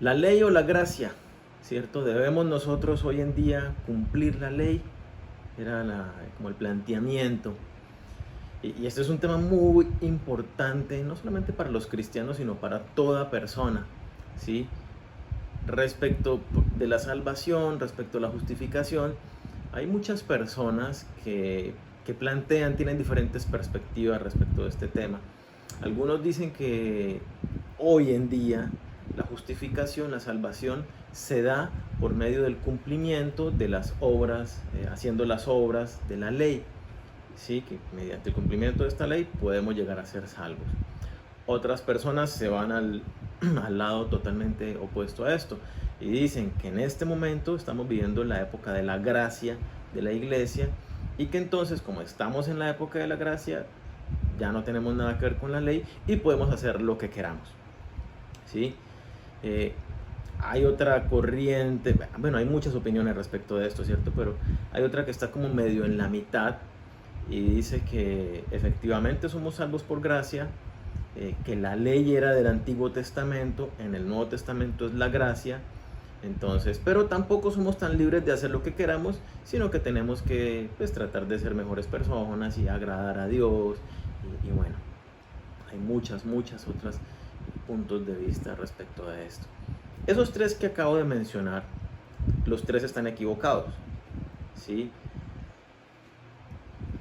La ley o la gracia, ¿cierto? ¿Debemos nosotros hoy en día cumplir la ley? Era como el planteamiento. Y este es un tema muy importante, no solamente para los cristianos, sino para toda persona, ¿sí? Respecto de la salvación, respecto a la justificación, hay muchas personas que plantean, tienen diferentes perspectivas respecto de este tema. Algunos dicen que hoy en día la justificación, la salvación, se da por medio del cumplimiento de las obras, haciendo las obras de la ley. Sí, que mediante el cumplimiento de esta ley podemos llegar a ser salvos. Otras personas se van al lado totalmente opuesto a esto y dicen que en este momento estamos viviendo la época de la gracia de la iglesia y que entonces, como estamos en la época de la gracia, ya no tenemos nada que ver con la ley y podemos hacer lo que queramos. ¿Sí? Hay otra corriente, bueno, hay muchas opiniones respecto de esto, ¿cierto? Pero hay otra que está como medio en la mitad y dice que efectivamente somos salvos por gracia, que la ley era del Antiguo Testamento, en el Nuevo Testamento es la gracia, entonces, pero tampoco somos tan libres de hacer lo que queramos, sino que tenemos que pues, tratar de ser mejores personas y agradar a Dios, y bueno, hay muchas otras puntos de vista respecto a esto. Esos tres que acabo de mencionar, los tres están equivocados, ¿sí?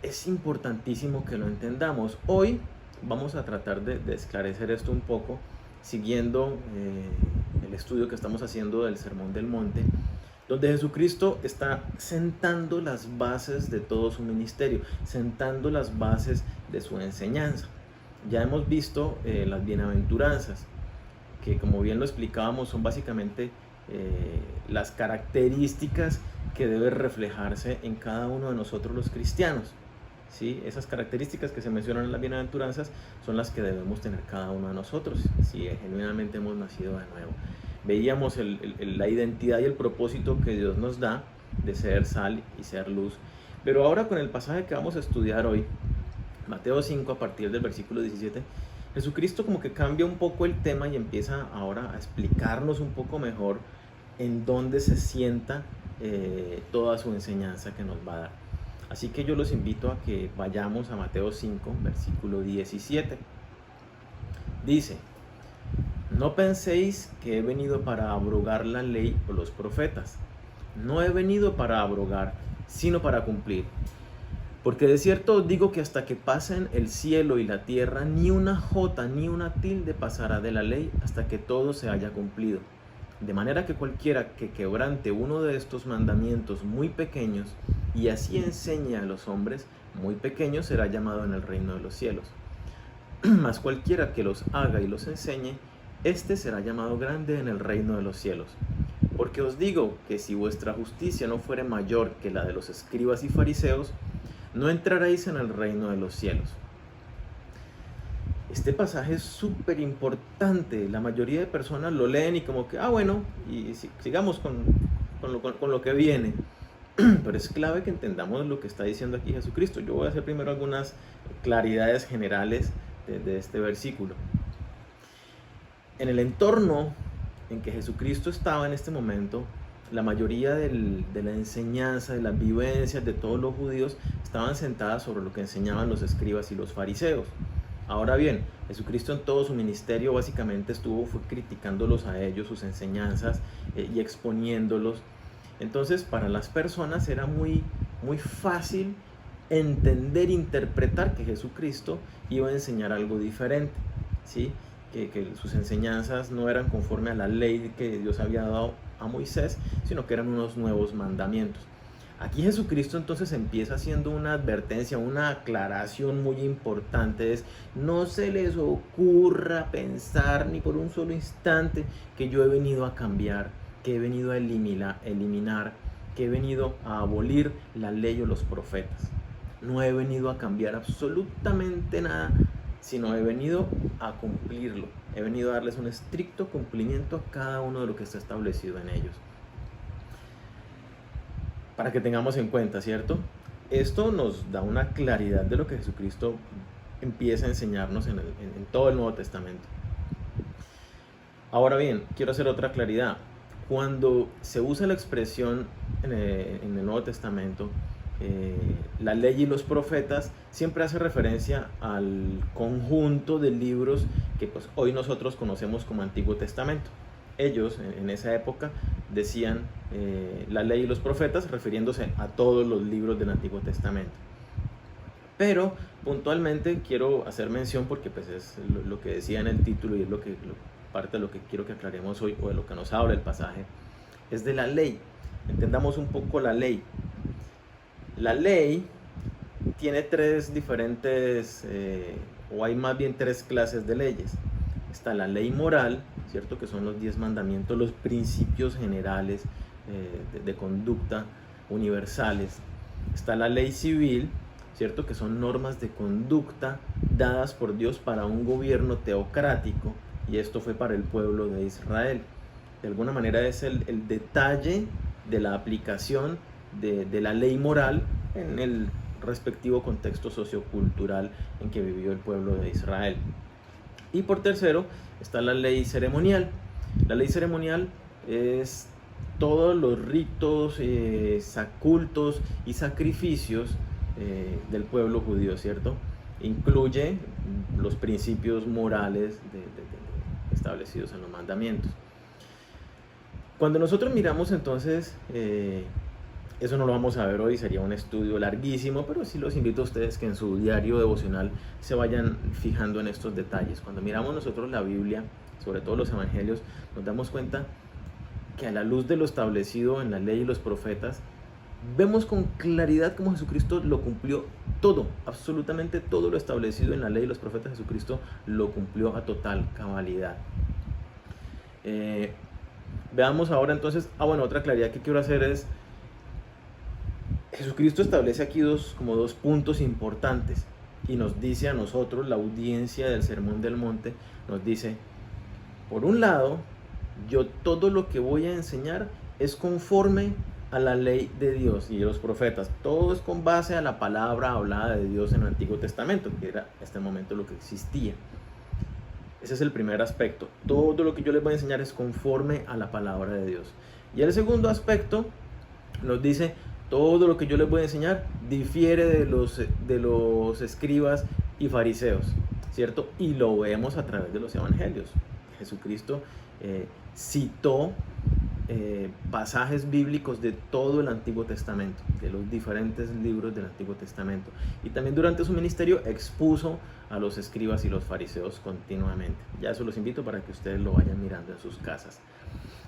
Es importantísimo que lo entendamos. Hoy vamos a tratar de esclarecer esto un poco, siguiendo el estudio que estamos haciendo del Sermón del Monte, donde Jesucristo está sentando las bases de todo su ministerio, sentando las bases de su enseñanza. Ya hemos visto las bienaventuranzas, que como bien lo explicábamos son básicamente las características que deben reflejarse en cada uno de nosotros los cristianos. ¿Sí? Esas características que se mencionan en las bienaventuranzas son las que debemos tener cada uno de nosotros si genuinamente hemos nacido de nuevo. Veíamos la identidad y el propósito que Dios nos da de ser sal y ser luz. Pero ahora con el pasaje que vamos a estudiar hoy, Mateo 5 a partir del versículo 17, Jesucristo como que cambia un poco el tema y empieza ahora a explicarnos un poco mejor en dónde se sienta toda su enseñanza que nos va a dar. Así que yo los invito a que vayamos a Mateo 5, versículo 17. Dice: no penséis que he venido para abrogar la ley o los profetas. No he venido para abrogar, sino para cumplir. Porque de cierto os digo que hasta que pasen el cielo y la tierra, ni una jota ni una tilde pasará de la ley hasta que todo se haya cumplido. De manera que cualquiera que quebrante uno de estos mandamientos muy pequeños y así enseñe a los hombres, muy pequeño será llamado en el reino de los cielos. Mas cualquiera que los haga y los enseñe, éste será llamado grande en el reino de los cielos. Porque os digo que si vuestra justicia no fuere mayor que la de los escribas y fariseos, no entraréis en el reino de los cielos. Este pasaje es súper importante. La mayoría de personas lo leen y como que, bueno, y sigamos con lo que viene. Pero es clave que entendamos lo que está diciendo aquí Jesucristo. Yo voy a hacer primero algunas claridades generales de este versículo. En el entorno en que Jesucristo estaba en este momento, la mayoría de la enseñanza, de las vivencias de todos los judíos estaban sentadas sobre lo que enseñaban los escribas y los fariseos. Ahora bien, Jesucristo en todo su ministerio básicamente fue criticándolos a ellos, sus enseñanzas y exponiéndolos. Entonces para las personas era muy fácil entender, interpretar que Jesucristo iba a enseñar algo diferente, ¿sí? Que sus enseñanzas no eran conforme a la ley que Dios había dado a Moisés, sino que eran unos nuevos mandamientos. Aquí Jesucristo entonces empieza haciendo una advertencia, una aclaración muy importante, es: no se les ocurra pensar ni por un solo instante que yo he venido a cambiar, que he venido a eliminar, que he venido a abolir la ley o los profetas. No he venido a cambiar absolutamente nada, sino he venido a cumplirlo. He venido a darles un estricto cumplimiento a cada uno de lo que está establecido en ellos. Para que tengamos en cuenta, ¿cierto? Esto nos da una claridad de lo que Jesucristo empieza a enseñarnos en todo el Nuevo Testamento. Ahora bien, quiero hacer otra claridad. Cuando se usa la expresión en el Nuevo Testamento, la ley y los profetas, siempre hace referencia al conjunto de libros que pues, hoy nosotros conocemos como Antiguo Testamento. Ellos en esa época decían la ley y los profetas refiriéndose a todos los libros del Antiguo Testamento. Pero puntualmente quiero hacer mención porque pues, es lo que decía en el título y es parte de lo que quiero que aclaremos hoy, o de lo que nos habla el pasaje, es de la ley. Entendamos un poco la ley. La ley tiene tres diferentes, o hay más bien tres clases de leyes. Está la ley moral, ¿cierto? Que son los 10 mandamientos, los principios generales de conducta universales. Está la ley civil, ¿cierto? Que son normas de conducta dadas por Dios para un gobierno teocrático, y esto fue para el pueblo de Israel. De alguna manera es el detalle de la aplicación de la ley moral en el respectivo contexto sociocultural en que vivió el pueblo de Israel. Y por tercero está la ley ceremonial. La ley ceremonial es todos los ritos, cultos y sacrificios del pueblo judío, ¿cierto? Incluye los principios morales establecidos en los mandamientos. Cuando nosotros miramos entonces, eso no lo vamos a ver hoy, sería un estudio larguísimo, pero sí los invito a ustedes que en su diario devocional se vayan fijando en estos detalles. Cuando miramos nosotros la Biblia, sobre todo los evangelios, nos damos cuenta que a la luz de lo establecido en la ley y los profetas, vemos con claridad cómo Jesucristo lo cumplió todo, absolutamente todo lo establecido en la ley y los profetas. Jesucristo lo cumplió a total cabalidad. Veamos ahora entonces, otra claridad que quiero hacer es, Jesucristo establece aquí dos puntos importantes y nos dice a nosotros, la audiencia del Sermón del Monte, nos dice, por un lado, yo todo lo que voy a enseñar es conforme a la ley de Dios y de los profetas. Todo es con base a la palabra hablada de Dios en el Antiguo Testamento, que era hasta el momento lo que existía. Ese es el primer aspecto. Todo lo que yo les voy a enseñar es conforme a la palabra de Dios. Y el segundo aspecto nos dice, todo lo que yo les voy a enseñar difiere de los escribas y fariseos, ¿cierto? Y lo vemos a través de los evangelios. Jesucristo citó pasajes bíblicos de todo el Antiguo Testamento, de los diferentes libros del Antiguo Testamento. Y también durante su ministerio expuso a los escribas y los fariseos continuamente. Ya eso los invito para que ustedes lo vayan mirando en sus casas.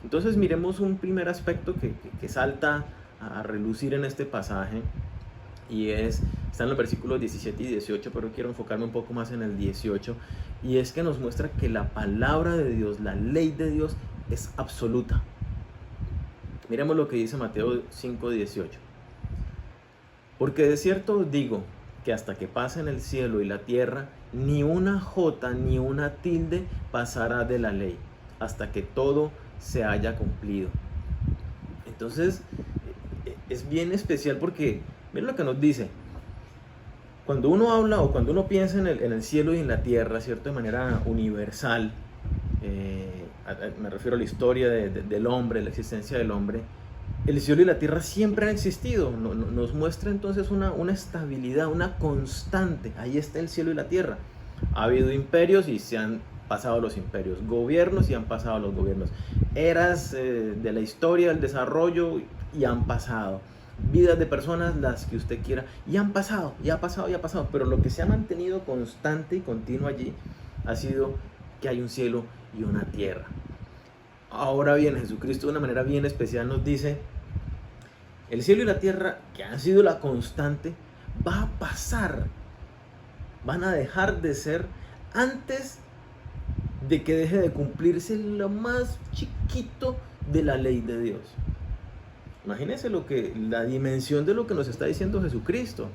Entonces miremos un primer aspecto que salta a relucir en este pasaje, y está en los versículos 17 y 18, pero quiero enfocarme un poco más en el 18, y es que nos muestra que la palabra de Dios, la ley de Dios, es absoluta. Miremos lo que dice Mateo 5:18. Porque de cierto os digo que hasta que pasen el cielo y la tierra, ni una jota ni una tilde pasará de la ley, hasta que todo se haya cumplido. Entonces, es bien especial porque, miren lo que nos dice. Cuando uno habla o cuando uno piensa en el cielo y en la tierra, ¿cierto? De manera universal, me refiero a la historia del hombre, la existencia del hombre, el cielo y la tierra siempre han existido. Nos muestra entonces una estabilidad, una constante. Ahí está el cielo y la tierra. Ha habido imperios y se han pasado los imperios, gobiernos y han pasado los gobiernos, eras de la historia, del desarrollo, y han pasado, vidas de personas, las que usted quiera, y han pasado, y ha pasado, y ha pasado, pero lo que se ha mantenido constante y continuo allí ha sido que hay un cielo y una tierra. Ahora bien, Jesucristo de una manera bien especial nos dice, el cielo y la tierra, que han sido la constante, va a pasar, van a dejar de ser antes de que deje de cumplirse lo más chiquito de la ley de Dios. Imagínense la dimensión de lo que nos está diciendo Jesucristo.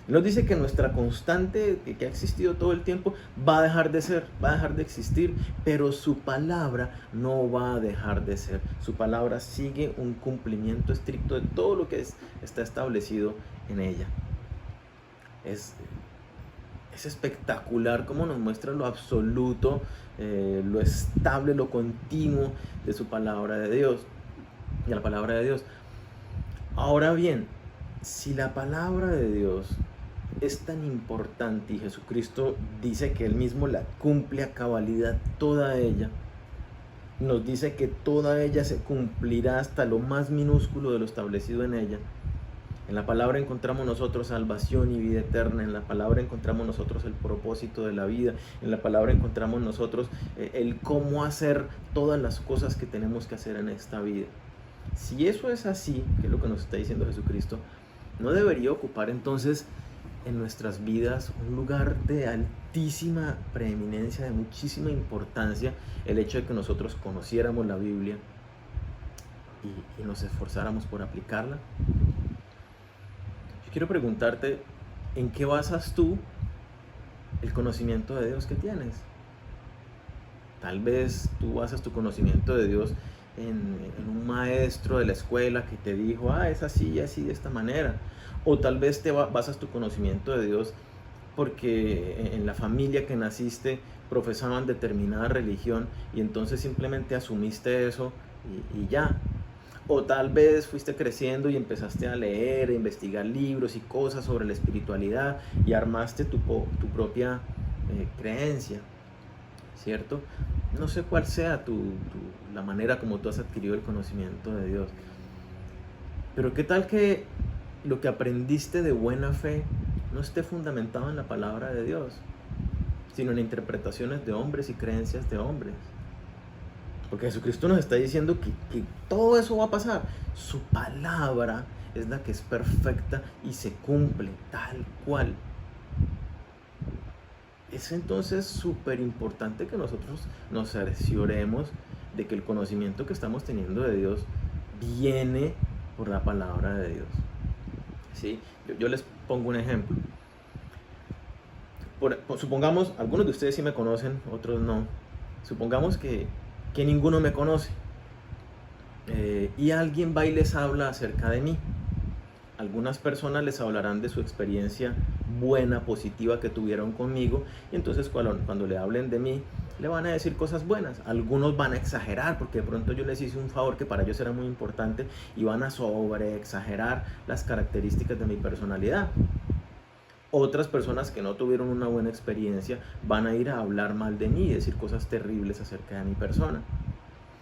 Nos dice que nuestra constante, que ha existido todo el tiempo, va a dejar de ser, va a dejar de existir, pero su palabra no va a dejar de ser. Su palabra sigue un cumplimiento estricto de todo lo que está establecido en ella. Es Es espectacular cómo nos muestra lo absoluto, lo estable, lo continuo de su palabra de Dios, de la palabra de Dios. Ahora bien, si la palabra de Dios es tan importante y Jesucristo dice que Él mismo la cumple a cabalidad toda ella, nos dice que toda ella se cumplirá hasta lo más minúsculo de lo establecido en ella. En la palabra encontramos nosotros salvación y vida eterna, en la palabra encontramos nosotros el propósito de la vida, en la palabra encontramos nosotros el cómo hacer todas las cosas que tenemos que hacer en esta vida. Si eso es así, que es lo que nos está diciendo Jesucristo, ¿no debería ocupar entonces en nuestras vidas un lugar de altísima preeminencia, de muchísima importancia, el hecho de que nosotros conociéramos la Biblia y nos esforzáramos por aplicarla? Yo quiero preguntarte, ¿en qué basas tú el conocimiento de Dios que tienes? Tal vez tú basas tu conocimiento de Dios en un maestro de la escuela que te dijo, es así, así, de esta manera. O tal vez te basas tu conocimiento de Dios porque en la familia que naciste profesaban determinada religión y entonces simplemente asumiste eso y ya. O tal vez fuiste creciendo y empezaste a leer, a investigar libros y cosas sobre la espiritualidad y armaste tu propia creencia, ¿cierto? No sé cuál sea la manera como tú has adquirido el conocimiento de Dios. Pero ¿qué tal que lo que aprendiste de buena fe no esté fundamentado en la palabra de Dios, sino en interpretaciones de hombres y creencias de hombres? Porque Jesucristo nos está diciendo que todo eso va a pasar. Su palabra es la que es perfecta y se cumple tal cual. Es entonces súper importante que nosotros nos cercioremos de que el conocimiento que estamos teniendo de Dios viene por la palabra de Dios. ¿Sí? Yo les pongo un ejemplo. Supongamos, algunos de ustedes sí me conocen, otros no. Supongamos que ninguno me conoce y alguien va y les habla acerca de mí. Algunas personas les hablarán de su experiencia buena, positiva que tuvieron conmigo, y entonces cuando le hablen de mí le van a decir cosas buenas. Algunos van a exagerar porque de pronto yo les hice un favor que para ellos era muy importante y van a sobre exagerar las características de mi personalidad. Otras personas que no tuvieron una buena experiencia van a ir a hablar mal de mí y decir cosas terribles acerca de mi persona.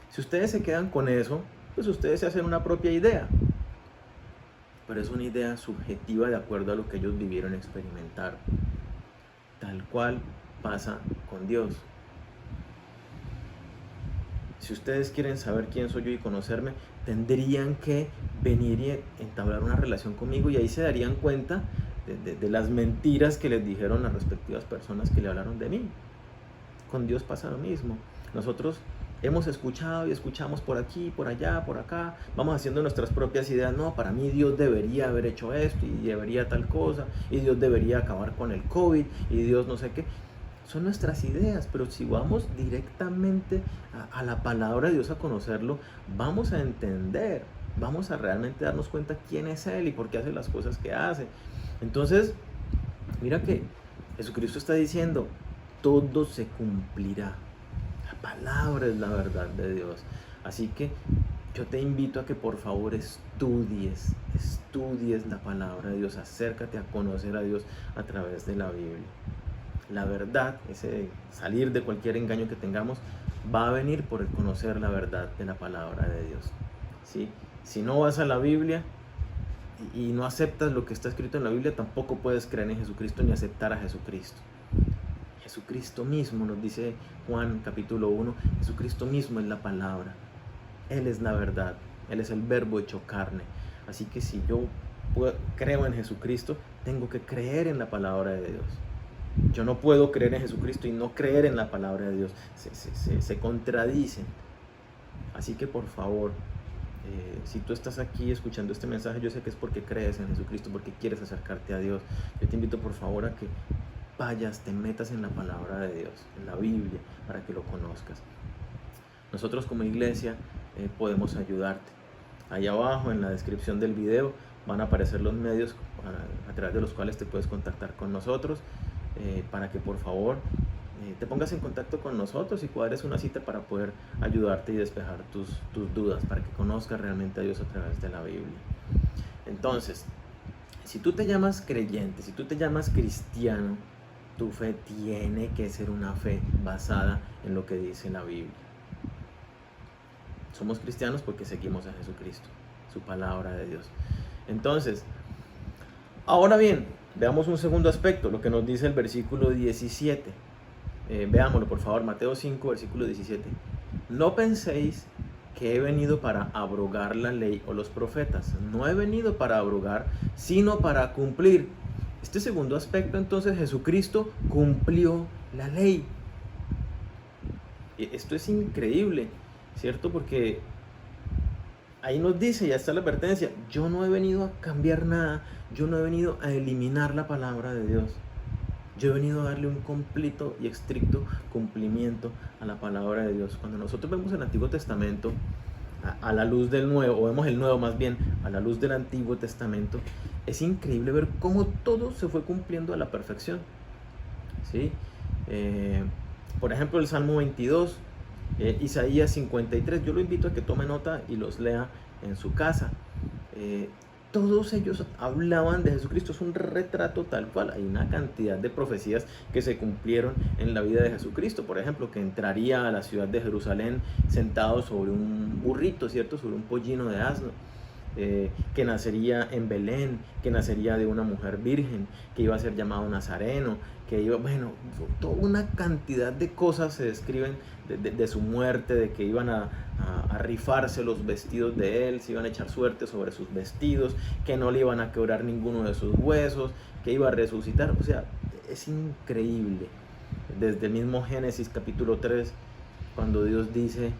Si ustedes se quedan con eso, pues ustedes se hacen una propia idea. Pero es una idea subjetiva de acuerdo a lo que ellos vivieron y experimentaron. Tal cual pasa con Dios. Si ustedes quieren saber quién soy yo y conocerme, tendrían que venir y entablar una relación conmigo, y ahí se darían cuenta de las mentiras que les dijeron las respectivas personas que le hablaron de mí. Con Dios pasa lo mismo. Nosotros hemos escuchado y escuchamos por aquí, por allá, por acá, vamos haciendo nuestras propias ideas. No, para mí Dios debería haber hecho esto y debería tal cosa, y Dios debería acabar con el COVID, y Dios no sé qué. Son nuestras ideas, pero si vamos directamente a la palabra de Dios a conocerlo, vamos a entender, vamos a realmente darnos cuenta quién es Él y por qué hace las cosas que hace. Entonces, mira que Jesucristo está diciendo, todo se cumplirá. La palabra es la verdad de Dios. Así que yo te invito a que por favor estudies la palabra de Dios, acércate a conocer a Dios a través de la Biblia. La verdad, ese salir de cualquier engaño que tengamos, va a venir por el conocer la verdad de la palabra de Dios. ¿Sí? Si no vas a la Biblia y no aceptas lo que está escrito en la Biblia, tampoco puedes creer en Jesucristo ni aceptar a Jesucristo. Jesucristo mismo, nos dice Juan capítulo 1, Jesucristo mismo es la palabra. Él es la verdad, Él es el verbo hecho carne. Así que si yo creo en Jesucristo, tengo que creer en la palabra de Dios. Yo no puedo creer en Jesucristo y no creer en la palabra de Dios. Se contradicen. Así que por favor, si tú estás aquí escuchando este mensaje, yo sé que es porque crees en Jesucristo, porque quieres acercarte a Dios. Yo te invito por favor a que vayas, te metas en la palabra de Dios, en la Biblia, para que lo conozcas. Nosotros como iglesia podemos ayudarte. Ahí abajo en la descripción del video van a aparecer los medios a través de los cuales te puedes contactar con nosotros. para que por favor te pongas en contacto con nosotros y cuadres una cita para poder ayudarte y despejar tus dudas, para que conozcas realmente a Dios a través de la Biblia. Entonces, si tú te llamas creyente, si tú te llamas cristiano, tu fe tiene que ser una fe basada en lo que dice la Biblia. Somos cristianos porque seguimos a Jesucristo, su palabra de Dios. Entonces, ahora bien, veamos un segundo aspecto, lo que nos dice el versículo 17. Veámoslo por favor, Mateo 5, versículo 17. No penséis que he venido para abrogar la ley o los profetas. No he venido para abrogar, sino para cumplir. Este segundo aspecto, entonces, Jesucristo cumplió la ley. Esto es increíble, ¿cierto? Porque ahí nos dice, ya está la advertencia, yo no he venido a cambiar nada, yo no he venido a eliminar la palabra de Dios. Yo he venido a darle un completo y estricto cumplimiento a la palabra de Dios. Cuando nosotros vemos el Antiguo Testamento a la luz del Nuevo, o vemos el Nuevo más bien a la luz del Antiguo Testamento, es increíble ver cómo todo se fue cumpliendo a la perfección, ¿sí? Por ejemplo, el Salmo 22, Isaías 53, yo lo invito a que tome nota y los lea en su casa. Todos ellos hablaban de Jesucristo, es un retrato tal cual. Hay una cantidad de profecías que se cumplieron en la vida de Jesucristo. Por ejemplo, que entraría a la ciudad de Jerusalén sentado sobre un burrito, ¿cierto? Sobre un pollino de asno. Que nacería en Belén, que nacería de una mujer virgen, que iba a ser llamado Nazareno, que iba, bueno, toda una cantidad de cosas se describen de su muerte, de que iban a rifarse los vestidos de él, se iban a echar suerte sobre sus vestidos, que no le iban a quebrar ninguno de sus huesos, que iba a resucitar. O sea, es increíble. Desde el mismo Génesis capítulo 3, cuando Dios dice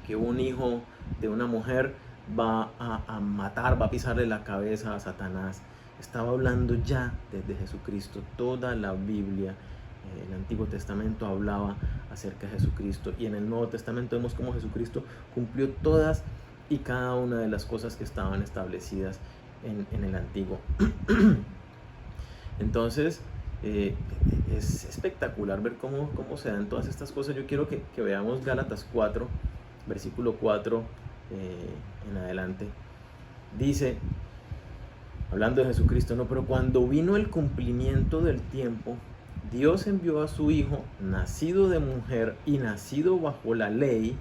que un hijo de una mujer va a matar, va a pisarle la cabeza a Satanás. Estaba hablando ya desde Jesucristo. Toda la Biblia, el Antiguo Testamento hablaba acerca de Jesucristo, y en el Nuevo Testamento vemos cómo Jesucristo cumplió todas y cada una de las cosas que estaban establecidas en el Antiguo. Entonces, es espectacular ver cómo se dan todas estas cosas. Yo quiero que veamos Gálatas 4, versículo 4 en adelante. Dice, hablando de Jesucristo, no, pero cuando vino el cumplimiento del tiempo, Dios envió a su Hijo, nacido de mujer y nacido bajo la ley,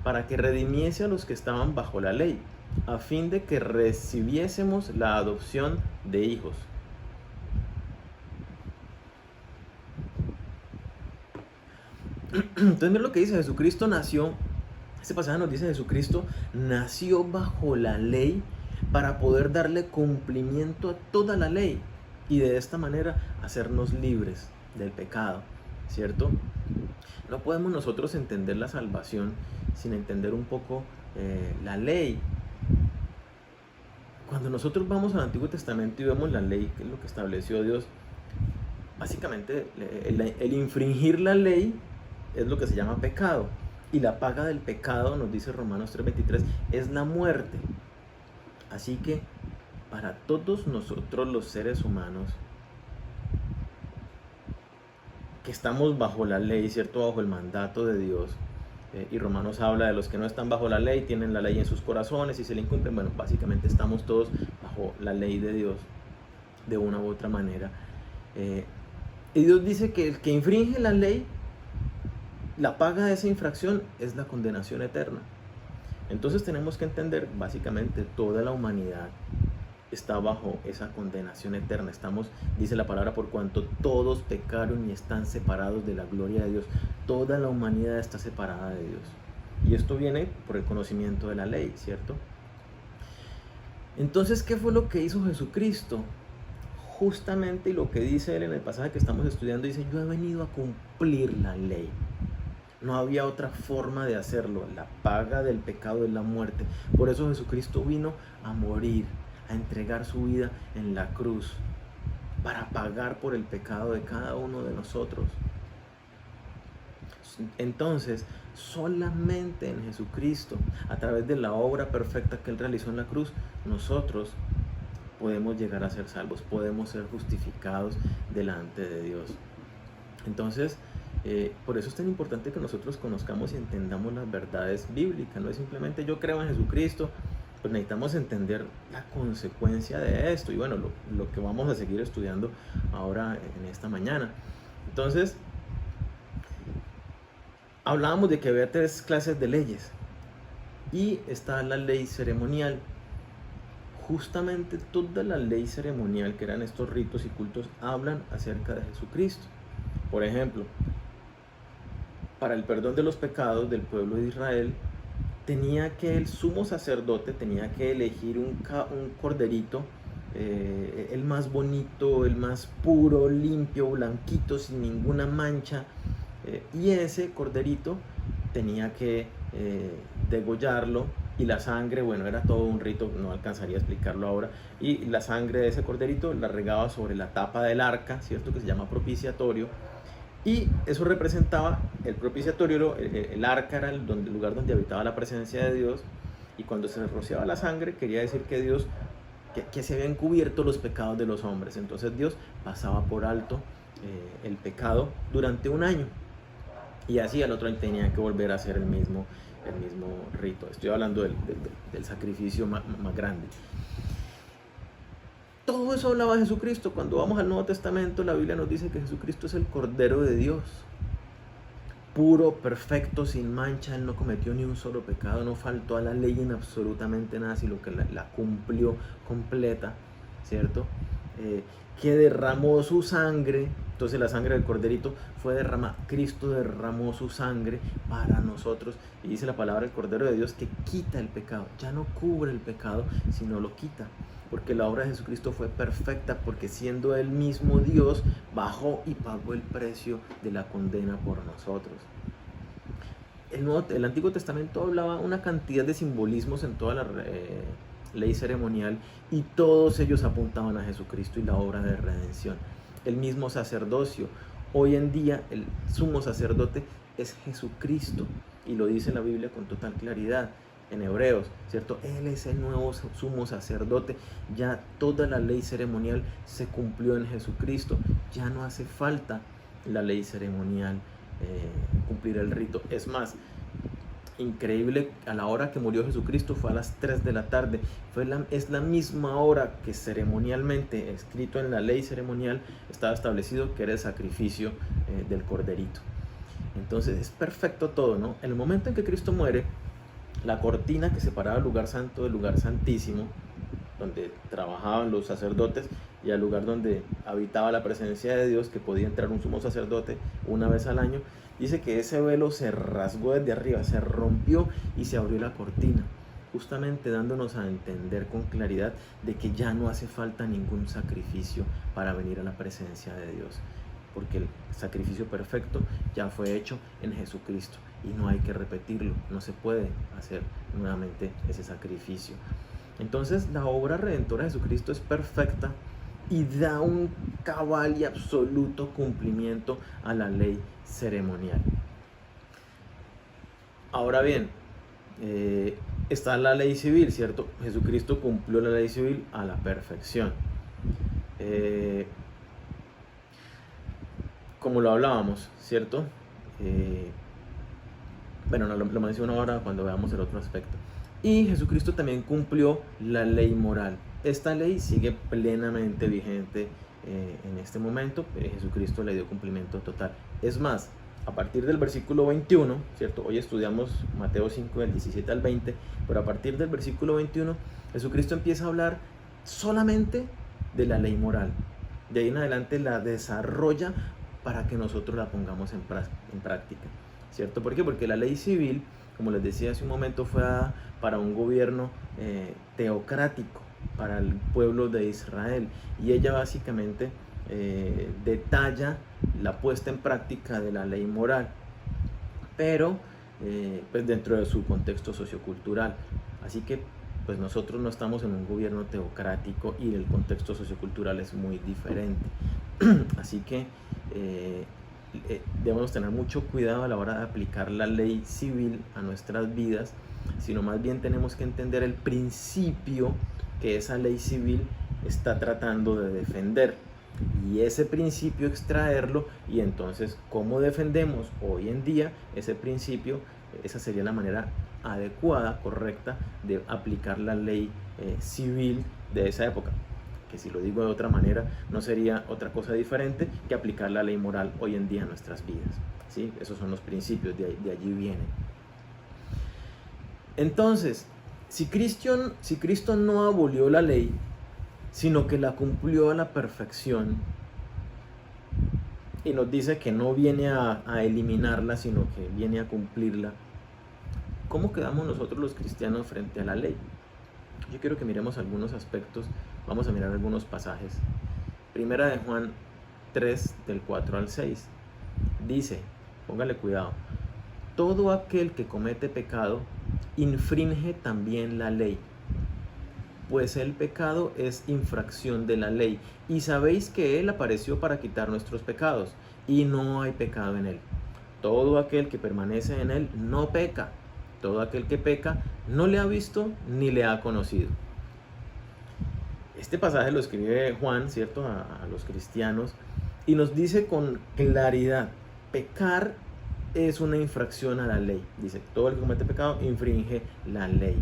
para que redimiese a los que estaban bajo la ley, a fin de que recibiésemos la adopción de hijos. Entonces, mira lo que dice: Jesucristo nació. Este pasaje nos dice: Jesucristo nació bajo la ley para poder darle cumplimiento a toda la ley y de esta manera hacernos libres del pecado, ¿cierto? No podemos nosotros entender la salvación sin entender un poco la ley. Cuando nosotros vamos al Antiguo Testamento y vemos la ley, que es lo que estableció Dios, básicamente el infringir la ley es lo que se llama pecado. Y la paga del pecado, nos dice Romanos 3:23, es la muerte. Así que para todos nosotros los seres humanos que estamos bajo la ley, ¿cierto? Bajo el mandato de Dios. Y Romanos habla de los que no están bajo la ley, tienen la ley en sus corazones y se le incumplen. Bueno, básicamente estamos todos bajo la ley de Dios de una u otra manera. Y Dios dice que el que infringe la ley, la paga de esa infracción es la condenación eterna. Entonces tenemos que entender, básicamente, toda la humanidad está bajo esa condenación eterna. Estamos, dice la palabra, por cuanto todos pecaron y están separados de la gloria de Dios. Toda la humanidad está separada de Dios. Y esto viene por el conocimiento de la ley, ¿cierto? Entonces, ¿qué fue lo que hizo Jesucristo? Justamente, y lo que dice él en el pasaje que estamos estudiando, dice: yo he venido a cumplir la ley. No había otra forma de hacerlo. La paga del pecado es la muerte. Por eso Jesucristo vino a morir, a entregar su vida en la cruz, para pagar por el pecado de cada uno de nosotros. Entonces, solamente en Jesucristo, a través de la obra perfecta que Él realizó en la cruz, nosotros podemos llegar a ser salvos, podemos ser justificados delante de Dios. Entonces, por eso es tan importante que nosotros conozcamos y entendamos las verdades bíblicas. No es simplemente yo creo en Jesucristo, pues necesitamos entender la consecuencia de esto. Y bueno, lo que vamos a seguir estudiando ahora en esta mañana. Entonces, hablábamos de que había 3 clases de leyes. Y está la ley ceremonial. Justamente toda la ley ceremonial, que eran estos ritos y cultos, hablan acerca de Jesucristo. Por ejemplo, para el perdón de los pecados del pueblo de Israel, el sumo sacerdote tenía que elegir un corderito, el más bonito, el más puro, limpio, blanquito, sin ninguna mancha, y ese corderito tenía que degollarlo, y la sangre, bueno, era todo un rito, no alcanzaría a explicarlo ahora, y la sangre de ese corderito la regaba sobre la tapa del arca, ¿cierto?, que se llama propiciatorio. Y eso representaba el propiciatorio, el arca era el lugar donde habitaba la presencia de Dios, y cuando se rociaba la sangre quería decir que Dios, que se habían cubierto los pecados de los hombres. Entonces Dios pasaba por alto el pecado durante un año, y así al otro año tenía que volver a hacer el mismo rito. Estoy hablando del sacrificio más grande. Todo eso hablaba de Jesucristo. Cuando vamos al Nuevo Testamento, la Biblia nos dice que Jesucristo es el Cordero de Dios, puro, perfecto, sin mancha. Él no cometió ni un solo pecado, no faltó a la ley en absolutamente nada, sino que la cumplió completa, ¿cierto? Que derramó su sangre. Entonces la sangre del corderito fue derramada. Cristo derramó su sangre para nosotros, y dice la palabra, el Cordero de Dios, que quita el pecado. Ya no cubre el pecado, sino lo quita, porque la obra de Jesucristo fue perfecta, porque siendo Él mismo Dios, bajó y pagó el precio de la condena por nosotros. El Antiguo Testamento hablaba una cantidad de simbolismos en toda la ley ceremonial, y todos ellos apuntaban a Jesucristo y la obra de redención. El mismo sacerdocio, hoy en día el sumo sacerdote es Jesucristo, y lo dice la Biblia con total claridad en Hebreos, ¿cierto? Él es el nuevo sumo sacerdote. Ya toda la ley ceremonial se cumplió en Jesucristo. Ya no hace falta la ley ceremonial, cumplir el rito. Es más, increíble, a la hora que murió Jesucristo fue a las 3 de la tarde. Es la misma hora que ceremonialmente, escrito en la ley ceremonial, estaba establecido que era el sacrificio del corderito. Entonces es perfecto todo, ¿no? En el momento en que Cristo muere, la cortina que separaba el lugar santo del lugar santísimo, donde trabajaban los sacerdotes, y al lugar donde habitaba la presencia de Dios, que podía entrar un sumo sacerdote una vez al año, dice que ese velo se rasgó desde arriba, se rompió y se abrió la cortina, justamente dándonos a entender con claridad de que ya no hace falta ningún sacrificio para venir a la presencia de Dios, porque el sacrificio perfecto ya fue hecho en Jesucristo, y no hay que repetirlo, no se puede hacer nuevamente ese sacrificio. Entonces la obra redentora de Jesucristo es perfecta y da un cabal y absoluto cumplimiento a la ley ceremonial. Ahora bien, está la ley civil, ¿cierto? Jesucristo cumplió la ley civil a la perfección. Como lo hablábamos, ¿cierto? Bueno, lo menciono ahora cuando veamos el otro aspecto. Y Jesucristo también cumplió la ley moral. Esta ley sigue plenamente vigente en este momento. Jesucristo le dio cumplimiento total. Es más, a partir del versículo 21, ¿cierto? Hoy estudiamos Mateo 5, del 17 al 20, pero a partir del versículo 21, Jesucristo empieza a hablar solamente de la ley moral. De ahí en adelante la desarrolla para que nosotros la pongamos en práctica, ¿cierto? ¿Por qué? Porque la ley civil, como les decía hace un momento, fue dada para un gobierno teocrático, para el pueblo de Israel, y ella básicamente detalla la puesta en práctica de la ley moral, pero pues dentro de su contexto sociocultural. Así que pues nosotros no estamos en un gobierno teocrático y el contexto sociocultural es muy diferente. Así que debemos tener mucho cuidado a la hora de aplicar la ley civil a nuestras vidas, sino más bien tenemos que entender el principio que esa ley civil está tratando de defender. Y ese principio extraerlo, y entonces cómo defendemos hoy en día ese principio. Esa sería la manera adecuada, correcta, de aplicar la ley civil de esa época, que si lo digo de otra manera no sería otra cosa diferente que aplicar la ley moral hoy en día en nuestras vidas, ¿sí? Esos son los principios, de allí vienen. Entonces, si Cristo no abolió la ley, sino que la cumplió a la perfección, y nos dice que no viene a eliminarla, sino que viene a cumplirla, ¿cómo quedamos nosotros los cristianos frente a la ley? Yo quiero que miremos algunos aspectos, vamos a mirar algunos pasajes. Primera de Juan 3, del 4 al 6, dice, póngale cuidado, todo aquel que comete pecado infringe también la ley, pues el pecado es infracción de la ley, y sabéis que Él apareció para quitar nuestros pecados, y no hay pecado en Él. Todo aquel que permanece en Él no peca. Todo aquel que peca no le ha visto ni le ha conocido. Este pasaje lo escribe Juan, ¿cierto?, a los cristianos, y nos dice con claridad, pecar es una infracción a la ley. Dice, todo el que comete pecado infringe la ley.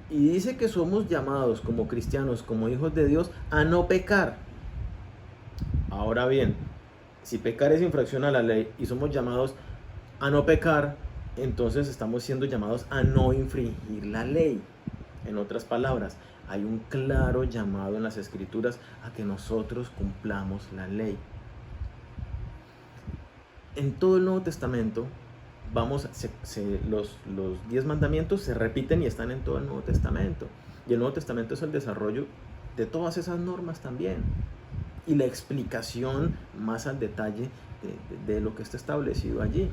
Y dice que somos llamados como cristianos, como hijos de Dios, a no pecar. Ahora bien, si pecar es infracción a la ley y somos llamados a no pecar, entonces estamos siendo llamados a no infringir la ley. En otras palabras, hay un claro llamado en las Escrituras a que nosotros cumplamos la ley. En todo el Nuevo Testamento, los 10 mandamientos se repiten y están en todo el Nuevo Testamento. Y el Nuevo Testamento es el desarrollo de todas esas normas también. Y la explicación más al detalle de lo que está establecido allí.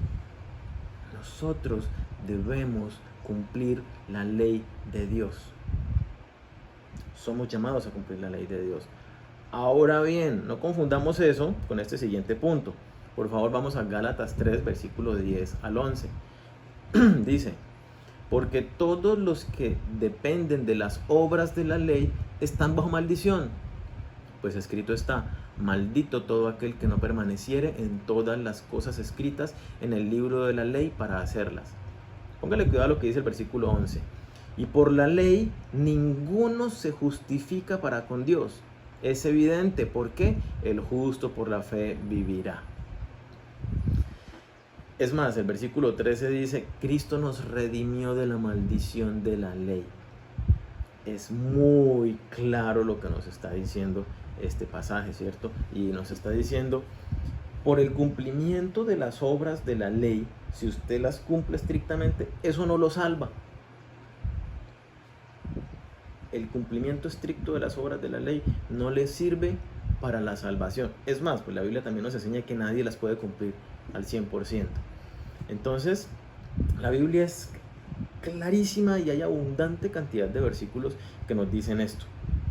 Nosotros debemos cumplir la ley de Dios. Somos llamados a cumplir la ley de Dios. Ahora bien, no confundamos eso con este siguiente punto. Por favor, vamos a Gálatas 3, versículo 10 al 11. Dice, porque todos los que dependen de las obras de la ley están bajo maldición. Pues escrito está, maldito todo aquel que no permaneciere en todas las cosas escritas en el libro de la ley para hacerlas. Póngale cuidado a lo que dice el versículo 11. Y por la ley ninguno se justifica para con Dios. Es evidente, ¿por qué? El justo por la fe vivirá. Es más, el versículo 13 dice, Cristo nos redimió de la maldición de la ley. Es muy claro lo que nos está diciendo este pasaje, ¿cierto? Y nos está diciendo, por el cumplimiento de las obras de la ley, si usted las cumple estrictamente, eso no lo salva. El cumplimiento estricto de las obras de la ley no le sirve para la salvación. Es más, pues la Biblia también nos enseña que nadie las puede cumplir al 100%. Entonces, la Biblia es clarísima y hay abundante cantidad de versículos que nos dicen esto,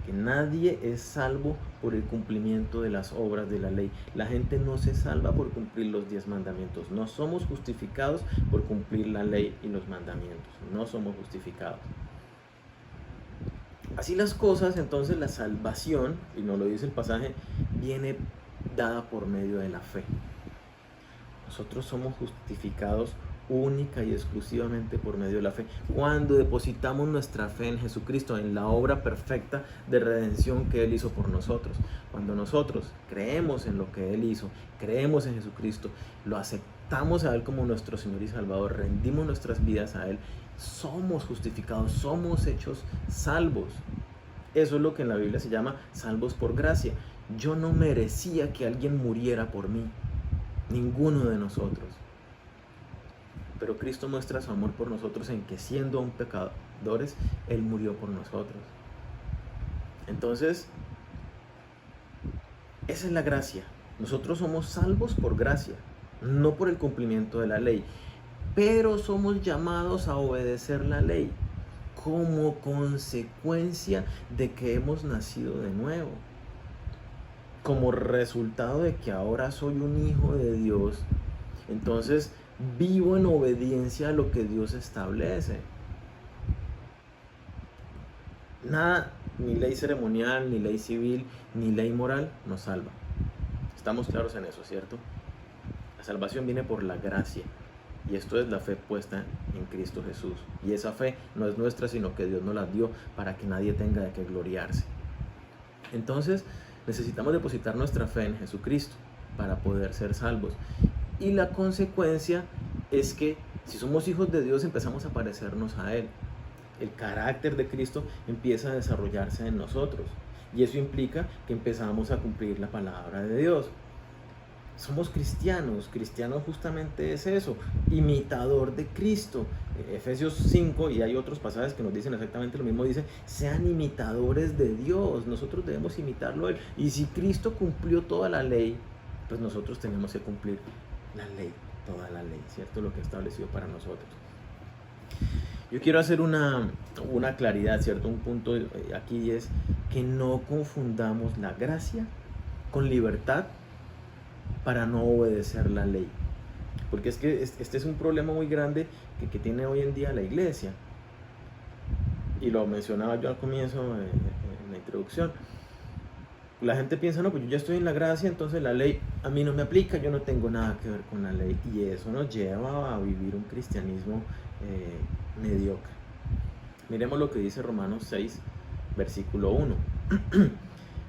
que nadie es salvo por el cumplimiento de las obras de la ley. La gente no se salva por cumplir los 10 mandamientos. No somos justificados por cumplir la ley y los mandamientos. No somos justificados. Así las cosas, entonces la salvación, y nos lo dice el pasaje, viene dada por medio de la fe. Nosotros somos justificados única y exclusivamente por medio de la fe. Cuando depositamos nuestra fe en Jesucristo, en la obra perfecta de redención que Él hizo por nosotros. Cuando nosotros creemos en lo que Él hizo, creemos en Jesucristo, lo aceptamos a Él como nuestro Señor y Salvador, rendimos nuestras vidas a Él, somos justificados, somos hechos salvos. Eso es lo que en la Biblia se llama salvos por gracia. Yo no merecía que alguien muriera por mí, ninguno de nosotros. Pero Cristo muestra su amor por nosotros en que siendo aún pecadores, Él murió por nosotros. Entonces, esa es la gracia. Nosotros somos salvos por gracia, no por el cumplimiento de la ley. Pero somos llamados a obedecer la ley como consecuencia de que hemos nacido de nuevo. Como resultado de que ahora soy un hijo de Dios, entonces vivo en obediencia a lo que Dios establece. Nada ni ley ceremonial, ni ley civil, ni ley moral nos salva. Estamos claros en eso, ¿cierto? La salvación viene por la gracia. Y esto es la fe puesta en Cristo Jesús. Y esa fe no es nuestra, sino que Dios nos la dio para que nadie tenga de qué gloriarse. Entonces, necesitamos depositar nuestra fe en Jesucristo para poder ser salvos. Y la consecuencia es que si somos hijos de Dios, empezamos a parecernos a Él. El carácter de Cristo empieza a desarrollarse en nosotros. Y eso implica que empezamos a cumplir la palabra de Dios. Somos cristianos. Cristiano justamente es eso, imitador de Cristo. Efesios 5, y hay otros pasajes que nos dicen exactamente lo mismo, dice, sean imitadores de Dios. Nosotros debemos imitarlo a Él. Y si Cristo cumplió toda la ley, pues nosotros tenemos que cumplir la ley, toda la ley, ¿cierto? Lo que ha establecido para nosotros. Yo quiero hacer una claridad, ¿cierto? Un punto aquí es que no confundamos la gracia con libertad para no obedecer la ley. Porque es que este es un problema muy grande que tiene hoy en día la iglesia. Y lo mencionaba yo al comienzo en la introducción. La gente piensa, no, pues yo ya estoy en la gracia, entonces la ley a mí no me aplica, yo no tengo nada que ver con la ley. Y eso nos lleva a vivir un cristianismo mediocre. Miremos lo que dice Romanos 6, versículo 1.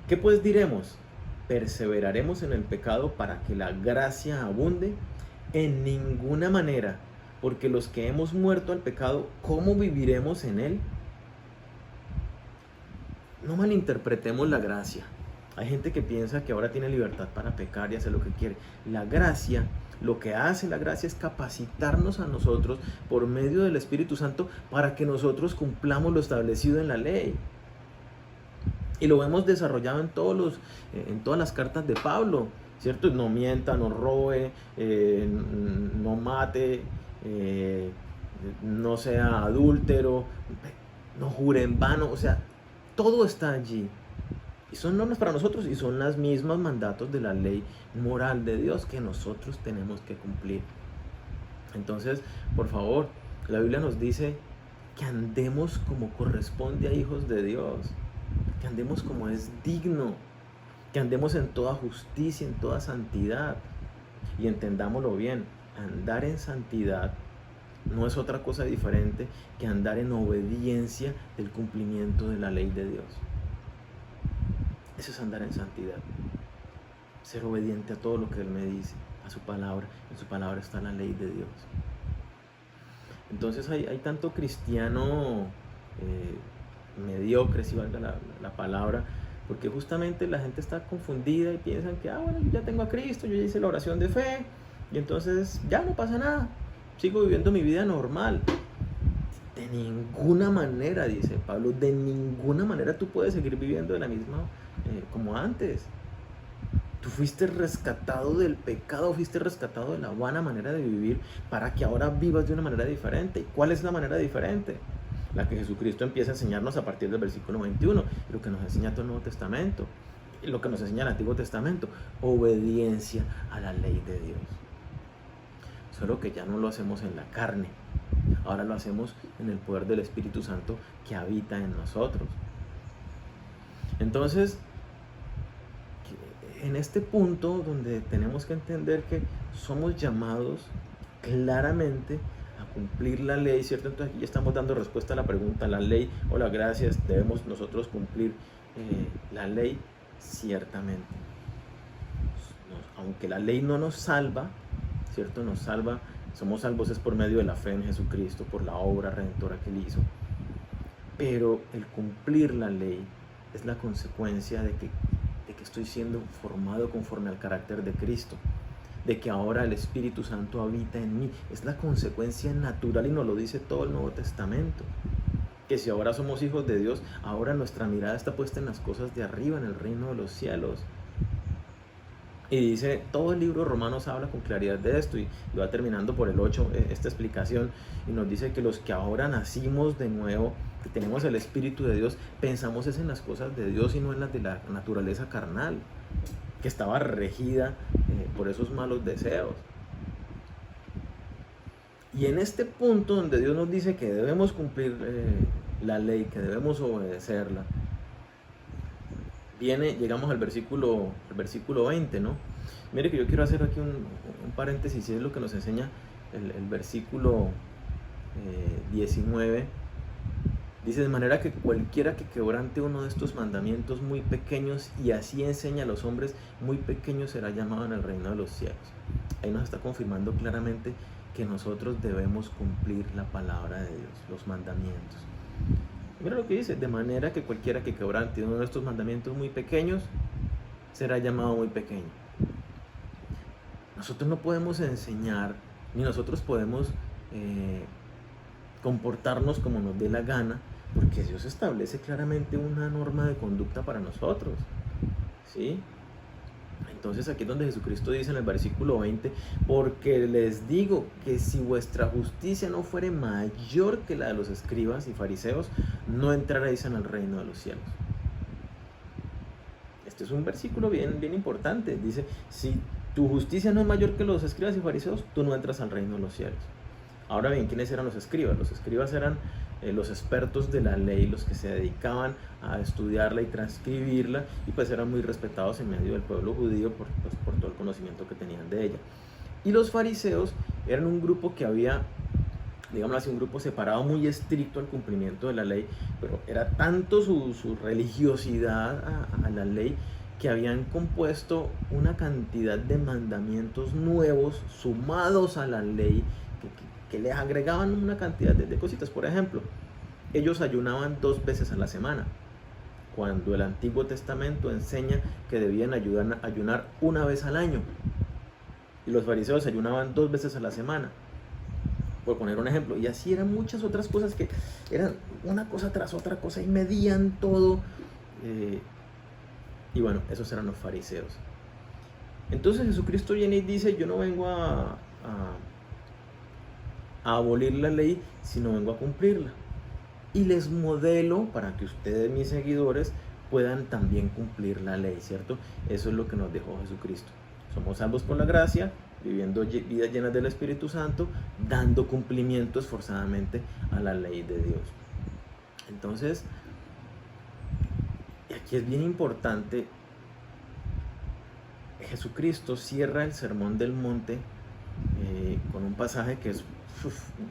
¿Qué pues diremos? ¿Perseveraremos en el pecado para que la gracia abunde? En ninguna manera, porque los que hemos muerto al pecado, ¿cómo viviremos en él? No malinterpretemos la gracia. Hay gente que piensa que ahora tiene libertad para pecar y hacer lo que quiere. La gracia, lo que hace la gracia es capacitarnos a nosotros por medio del Espíritu Santo para que nosotros cumplamos lo establecido en la ley. Y lo hemos desarrollado en todas las cartas de Pablo, ¿cierto? No mienta, no robe, no mate, no sea adúltero, no jure en vano, o sea, todo está allí. Y son normas para nosotros y son las mismas mandatos de la ley moral de Dios que nosotros tenemos que cumplir. Entonces, por favor, la Biblia nos dice que andemos como corresponde a hijos de Dios, que andemos como es digno, que andemos en toda justicia, en toda santidad. Y entendámoslo bien, andar en santidad no es otra cosa diferente que andar en obediencia del cumplimiento de la ley de Dios. Eso es andar en santidad, ser obediente a todo lo que Él me dice, a su palabra. En su palabra está la ley de Dios. Entonces hay tanto cristiano mediocre, si valga la palabra, porque justamente la gente está confundida y piensan que, bueno, yo ya tengo a Cristo, yo ya hice la oración de fe, y entonces ya no pasa nada, sigo viviendo mi vida normal. De ninguna manera, dice Pablo, de ninguna manera tú puedes seguir viviendo de la misma como antes. Tú fuiste rescatado del pecado, fuiste rescatado de la vana manera de vivir para que ahora vivas de una manera diferente. ¿Cuál es la manera diferente? La que Jesucristo empieza a enseñarnos a partir del versículo 21, lo que nos enseña todo el Nuevo Testamento, lo que nos enseña el Antiguo Testamento, obediencia a la ley de Dios. Solo que ya no lo hacemos en la carne, ahora lo hacemos en el poder del Espíritu Santo que habita en nosotros. Entonces, en este punto donde tenemos que entender que somos llamados claramente a cumplir la ley, ¿cierto? Entonces aquí ya estamos dando respuesta a la pregunta, la ley o la gracia, debemos nosotros cumplir la ley ciertamente. Aunque la ley no nos salva, ¿cierto? Nos salva, somos salvos es por medio de la fe en Jesucristo, por la obra redentora que Él hizo. Pero el cumplir la ley es la consecuencia de que estoy siendo formado conforme al carácter de Cristo, de que ahora el Espíritu Santo habita en mí. Es la consecuencia natural y nos lo dice todo el Nuevo Testamento, que si ahora somos hijos de Dios, ahora nuestra mirada está puesta en las cosas de arriba, en el reino de los cielos. Y dice, todo el libro de Romanos habla con claridad de esto, y va terminando por el 8 esta explicación, y nos dice que los que ahora nacimos de nuevo, que tenemos el Espíritu de Dios, pensamos es en las cosas de Dios y no en las de la naturaleza carnal, que estaba regida por esos malos deseos. Y en este punto donde Dios nos dice que debemos cumplir la ley, que debemos obedecerla, llegamos al versículo 20, ¿no? Mire que yo quiero hacer aquí un paréntesis, y es lo que nos enseña el versículo 19. Dice: de manera que cualquiera que quebrante uno de estos mandamientos muy pequeños y así enseña a los hombres, muy pequeño será llamado en el reino de los cielos. Ahí nos está confirmando claramente que nosotros debemos cumplir la palabra de Dios, los mandamientos. Mira lo que dice: de manera que cualquiera que quebrante uno de estos mandamientos muy pequeños será llamado muy pequeño. Nosotros no podemos enseñar, ni nosotros podemos comportarnos como nos dé la gana, porque Dios establece claramente una norma de conducta para nosotros, ¿sí? Entonces aquí es donde Jesucristo dice en el versículo 20: porque les digo que si vuestra justicia no fuere mayor que la de los escribas y fariseos, no entraréis en el reino de los cielos. Este es un versículo bien importante. Dice: si tu justicia no es mayor que los escribas y fariseos, tú no entras al reino de los cielos. Ahora bien, ¿quiénes eran los escribas? Los escribas eran los expertos de la ley, los que se dedicaban a estudiarla y transcribirla, y pues eran muy respetados en medio del pueblo judío por todo el conocimiento que tenían de ella. Y los fariseos eran un grupo que había, digamos así, un grupo separado, muy estricto al cumplimiento de la ley, pero era tanto su religiosidad a la ley, que habían compuesto una cantidad de mandamientos nuevos sumados a la ley, que les agregaban una cantidad de cositas. Por ejemplo, ellos ayunaban 2 veces a la semana, cuando el Antiguo Testamento enseña que debían ayunar 1 vez al año. Y los fariseos ayunaban 2 veces a la semana, por poner un ejemplo. Y así eran muchas otras cosas que eran una cosa tras otra cosa y medían todo. Y bueno, esos eran los fariseos. Entonces Jesucristo viene y dice: yo no vengo a abolir la ley, sino vengo a cumplirla. Y les modelo para que ustedes, mis seguidores, puedan también cumplir la ley, ¿cierto? Eso es lo que nos dejó Jesucristo. Somos salvos por la gracia, viviendo vidas llenas del Espíritu Santo, dando cumplimiento esforzadamente a la ley de Dios. Entonces, aquí es bien importante. Jesucristo cierra el Sermón del Monte con un pasaje que es,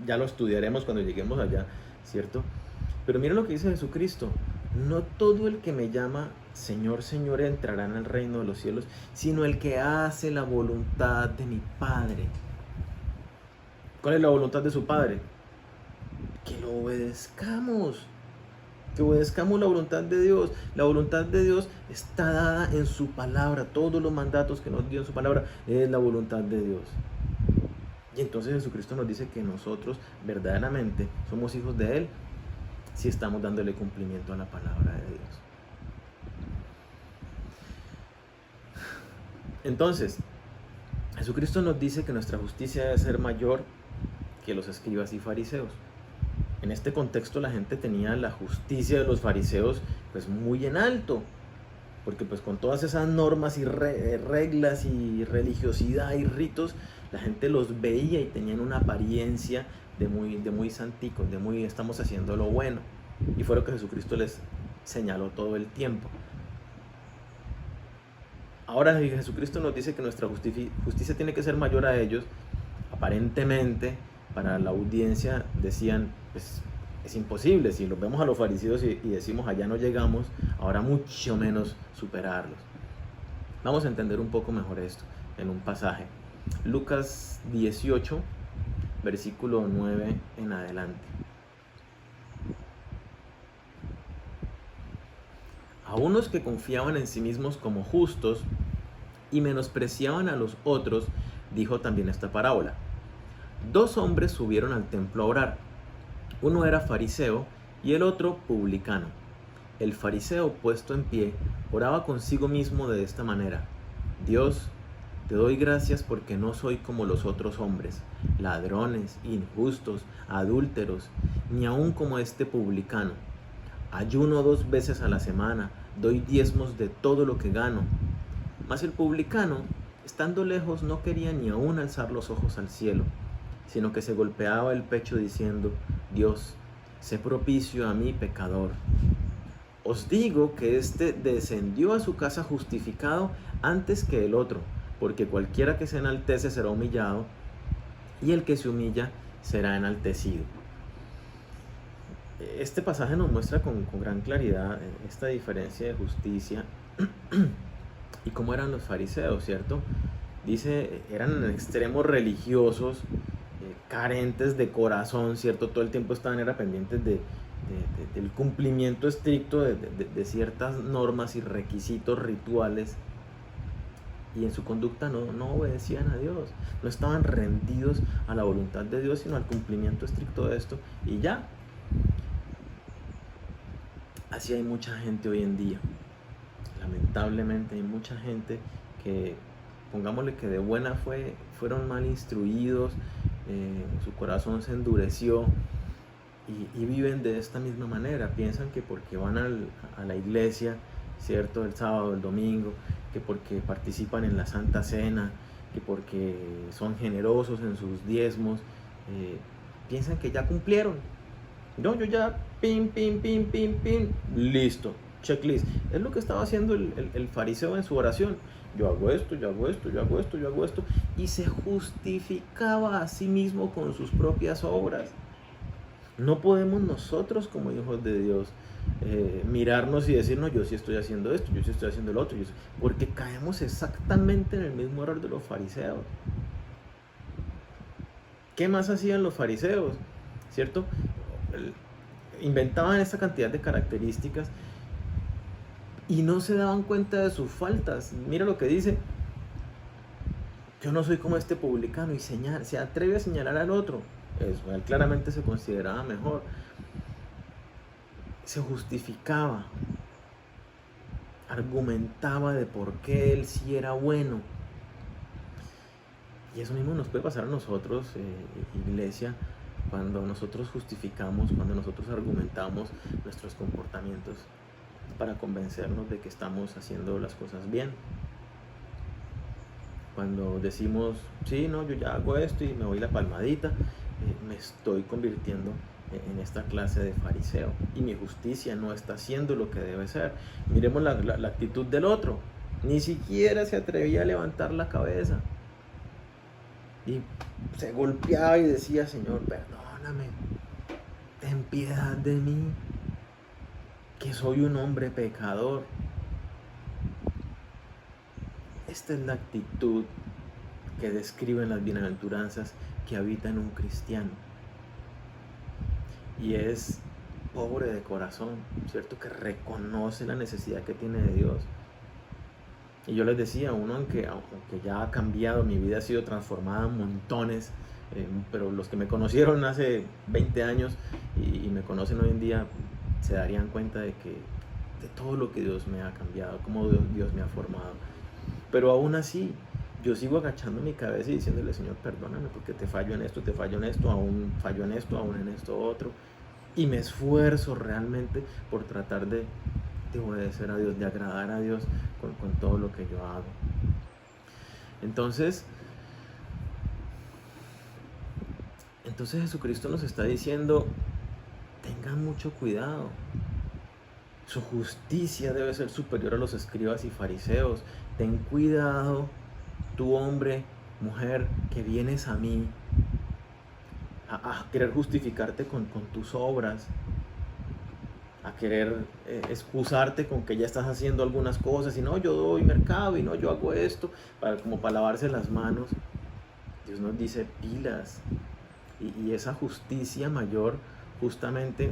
ya lo estudiaremos cuando lleguemos allá, ¿cierto? Pero mira lo que dice Jesucristo: no todo el que me llama Señor, Señor entrará en el reino de los cielos, sino el que hace la voluntad de mi Padre. ¿Cuál es la voluntad de su Padre? Que lo obedezcamos. Que obedezcamos la voluntad de Dios. La voluntad de Dios está dada en su palabra. Todos los mandatos que nos dio en su palabra es la voluntad de Dios. Y entonces Jesucristo nos dice que nosotros verdaderamente somos hijos de Él si estamos dándole cumplimiento a la palabra de Dios. Entonces, Jesucristo nos dice que nuestra justicia debe ser mayor que los escribas y fariseos. En este contexto la gente tenía la justicia de los fariseos pues muy en alto, porque pues con todas esas normas y reglas y religiosidad y ritos, la gente los veía y tenían una apariencia de muy santicos, de muy estamos haciendo lo bueno. Y fue lo que Jesucristo les señaló todo el tiempo. Ahora Jesucristo nos dice que nuestra justicia tiene que ser mayor a ellos. Aparentemente, para la audiencia decían, pues es imposible, si los vemos a los fariseos y decimos allá no llegamos, ahora mucho menos superarlos. Vamos a entender un poco mejor esto en un pasaje. Lucas 18, versículo 9 en adelante. A unos que confiaban en sí mismos como justos y menospreciaban a los otros, dijo también esta parábola. 2 hombres subieron al templo a orar. Uno era fariseo y el otro publicano. El fariseo, puesto en pie, oraba consigo mismo de esta manera: Dios, te doy gracias porque no soy como los otros hombres, ladrones, injustos, adúlteros, ni aun como este publicano. Ayuno 2 veces a la semana, doy diezmos de todo lo que gano. Mas el publicano, estando lejos, no quería ni aun alzar los ojos al cielo, sino que se golpeaba el pecho diciendo: Dios, sé propicio a mí, pecador. Os digo que éste descendió a su casa justificado antes que el otro, porque cualquiera que se enaltece será humillado, y el que se humilla será enaltecido. Este pasaje nos muestra con gran claridad esta diferencia de justicia y cómo eran los fariseos, ¿cierto? Dice, eran en extremos religiosos, carentes de corazón, ¿cierto? Todo el tiempo estaban pendientes del cumplimiento estricto de ciertas normas y requisitos rituales, y en su conducta no obedecían a Dios, no estaban rendidos a la voluntad de Dios, sino al cumplimiento estricto de esto, y ya. Así hay mucha gente hoy en día, lamentablemente hay mucha gente que, pongámosle que de buena fe, fueron mal instruidos, su corazón se endureció, y viven de esta misma manera. Piensan que porque van a la iglesia, ¿cierto?, el sábado, el domingo, que porque participan en la Santa Cena, que porque son generosos en sus diezmos, piensan que ya cumplieron. No, yo ya, pim, listo, checklist. Es lo que estaba haciendo el fariseo en su oración. Yo hago esto, yo hago esto, yo hago esto, yo hago esto. Y se justificaba a sí mismo con sus propias obras. No podemos nosotros como hijos de Dios mirarnos y decir, no, yo sí estoy haciendo esto, yo sí estoy haciendo lo otro, porque caemos exactamente en el mismo error de los fariseos. ¿Qué más hacían los fariseos? ¿Cierto? Inventaban esta cantidad de características y no se daban cuenta de sus faltas. Mira lo que dice: yo no soy como este publicano, y se atreve a señalar al otro. Eso, él claramente se consideraba mejor. Se justificaba, argumentaba de por qué él sí era bueno. Y eso mismo nos puede pasar a nosotros, iglesia, cuando nosotros justificamos, cuando nosotros argumentamos nuestros comportamientos para convencernos de que estamos haciendo las cosas bien. Cuando decimos, sí, no, yo ya hago esto y me doy la palmadita, me estoy convirtiendo en esta clase de fariseo, y mi justicia no está haciendo lo que debe ser. Miremos la actitud del otro. Ni siquiera se atrevía a levantar la cabeza y se golpeaba y decía: Señor, perdóname, ten piedad de mí, que soy un hombre pecador. Esta es la actitud que describen las bienaventuranzas que habita en un cristiano, y es pobre de corazón, ¿cierto?, que reconoce la necesidad que tiene de Dios. Y yo les decía, aunque ya ha cambiado, mi vida ha sido transformada en montones, pero los que me conocieron hace 20 años y me conocen hoy en día se darían cuenta de todo lo que Dios me ha cambiado, cómo Dios me ha formado. Pero aún así, yo sigo agachando mi cabeza y diciéndole: Señor, perdóname, porque te fallo en esto, aún fallo en esto, aún en esto otro. Y me esfuerzo realmente por tratar de obedecer a Dios, de agradar a Dios con todo lo que yo hago. Entonces Jesucristo nos está diciendo: tengan mucho cuidado. Su justicia debe ser superior a los escribas y fariseos. Ten cuidado, tú hombre, mujer, que vienes a mí a querer justificarte con tus obras, a querer excusarte con que ya estás haciendo algunas cosas, y no, yo doy mercado, y no, yo hago esto, como para lavarse las manos. Dios nos dice: pilas. Y esa justicia mayor justamente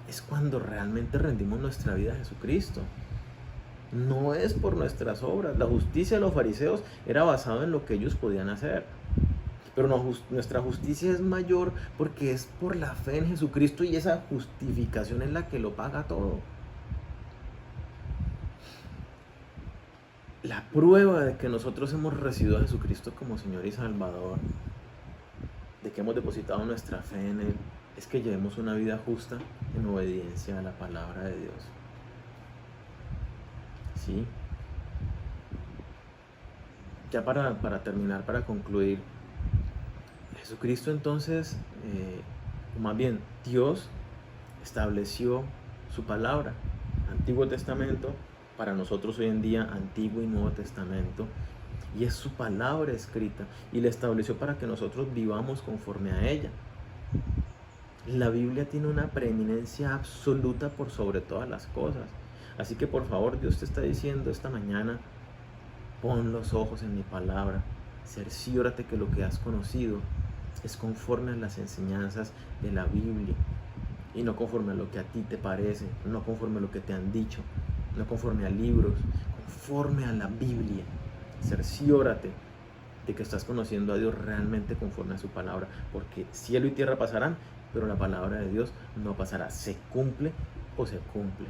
es cuando realmente rendimos nuestra vida a Jesucristo. No es por nuestras obras. La justicia de los fariseos era basada en lo que ellos podían hacer, pero nuestra justicia es mayor porque es por la fe en Jesucristo, y esa justificación es la que lo paga todo. La prueba de que nosotros hemos recibido a Jesucristo como Señor y Salvador, de que hemos depositado nuestra fe en Él, es que llevemos una vida justa en obediencia a la palabra de Dios. ¿Sí? Ya para terminar, para concluir, Jesucristo entonces, o más bien Dios, estableció su palabra. Antiguo Testamento, para nosotros hoy en día, Antiguo y Nuevo Testamento. Y es su palabra escrita y la estableció para que nosotros vivamos conforme a ella. La Biblia tiene una preeminencia absoluta por sobre todas las cosas. Así que por favor, Dios te está diciendo esta mañana, pon los ojos en mi palabra, cerciórate que lo que has conocido es conforme a las enseñanzas de la Biblia y no conforme a lo que a ti te parece, no conforme a lo que te han dicho, no conforme a libros, conforme a la Biblia. Cerciórate de que estás conociendo a Dios realmente conforme a su palabra, porque cielo y tierra pasarán, pero la palabra de Dios no pasará, se cumple o se cumple.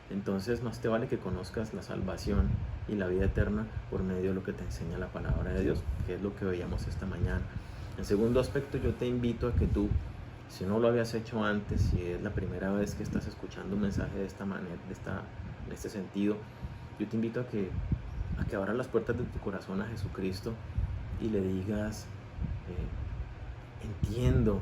Entonces más te vale que conozcas la salvación y la vida eterna por medio de lo que te enseña la palabra de Dios, que es lo que veíamos esta mañana. En segundo aspecto, yo te invito a que tú, si no lo habías hecho antes, si es la primera vez que estás escuchando un mensaje de esta manera, de este sentido, yo te invito a que abras las puertas de tu corazón a Jesucristo y le digas, entiendo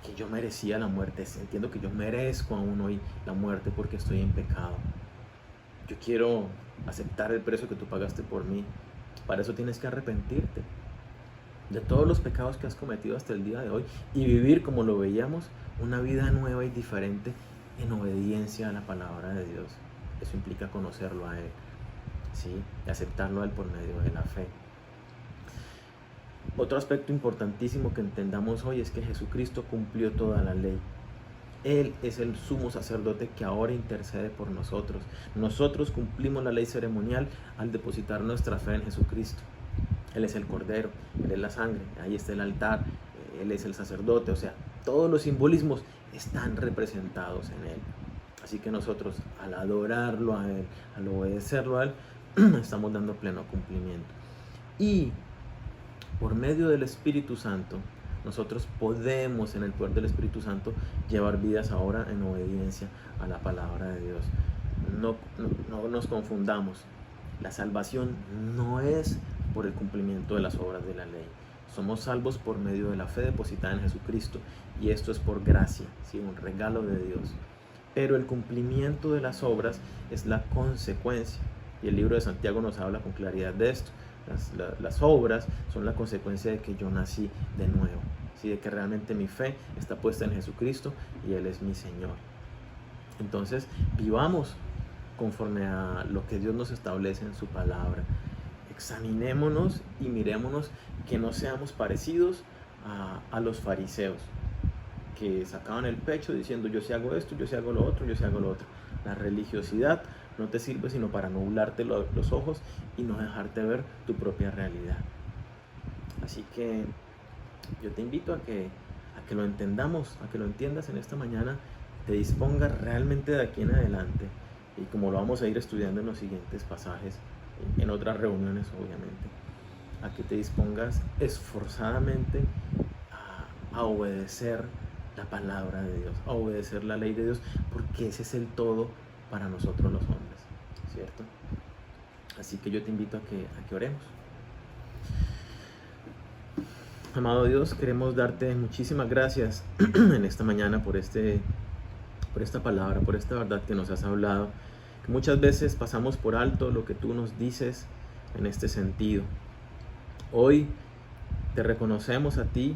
que yo merecía la muerte, entiendo que yo merezco aún hoy la muerte porque estoy en pecado. Yo quiero aceptar el precio que tú pagaste por mí. Para eso tienes que arrepentirte de todos los pecados que has cometido hasta el día de hoy y vivir, como lo veíamos, una vida nueva y diferente en obediencia a la palabra de Dios. Eso implica conocerlo a Él, ¿sí? Y aceptarlo a Él por medio de la fe. Otro aspecto importantísimo que entendamos hoy es que Jesucristo cumplió toda la ley. Él es el sumo sacerdote que ahora intercede por nosotros. Nosotros cumplimos la ley ceremonial al depositar nuestra fe en Jesucristo. Él es el Cordero, Él es la sangre, ahí está el altar, Él es el sacerdote, o sea, todos los simbolismos están representados en Él. Así que nosotros, al adorarlo a Él, al obedecerlo a Él, estamos dando pleno cumplimiento. Y por medio del Espíritu Santo, nosotros podemos, en el poder del Espíritu Santo, llevar vidas ahora en obediencia a la palabra de Dios. No nos confundamos. La salvación no es por el cumplimiento de las obras de la ley. Somos salvos por medio de la fe depositada en Jesucristo, y esto es por gracia, ¿sí? Un regalo de Dios. Pero el cumplimiento de las obras es la consecuencia, y el libro de Santiago nos habla con claridad de esto. Las obras son la consecuencia de que yo nací de nuevo, ¿sí? De que realmente mi fe está puesta en Jesucristo y Él es mi Señor. Entonces vivamos conforme a lo que Dios nos establece en su palabra. Examinémonos y mirémonos que no seamos parecidos a los fariseos, que sacaban el pecho diciendo yo sí hago esto, yo sí hago lo otro, yo sí hago lo otro. La religiosidad no te sirve sino para nublarte los ojos y no dejarte ver tu propia realidad. Así que yo te invito a que lo entendamos, a que lo entiendas en esta mañana, te dispongas realmente de aquí en adelante, y como lo vamos a ir estudiando en los siguientes pasajes, en otras reuniones obviamente, a que te dispongas esforzadamente a obedecer la palabra de Dios, a obedecer la ley de Dios, porque ese es el todo para nosotros los hombres, ¿cierto? Así que yo te invito a que oremos. Amado Dios, queremos darte muchísimas gracias en esta mañana por esta palabra, por esta verdad que nos has hablado, que muchas veces pasamos por alto lo que tú nos dices en este sentido. Hoy te reconocemos a ti,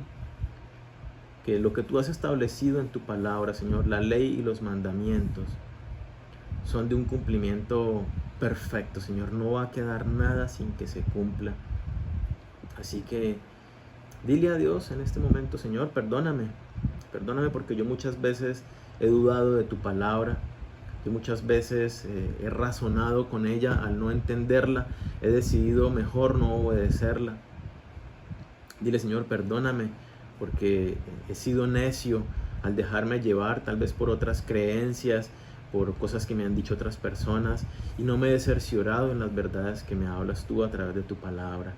que lo que tú has establecido en tu palabra, Señor, la ley y los mandamientos, son de un cumplimiento perfecto, Señor. No va a quedar nada sin que se cumpla. Así que dile a Dios en este momento, Señor, perdóname porque yo muchas veces he dudado de tu palabra, yo muchas veces he razonado con ella al no entenderla, he decidido mejor no obedecerla. Dile, Señor, perdóname porque he sido necio al dejarme llevar tal vez por otras creencias, por cosas que me han dicho otras personas, y no me he cerciorado en las verdades que me hablas tú a través de tu palabra.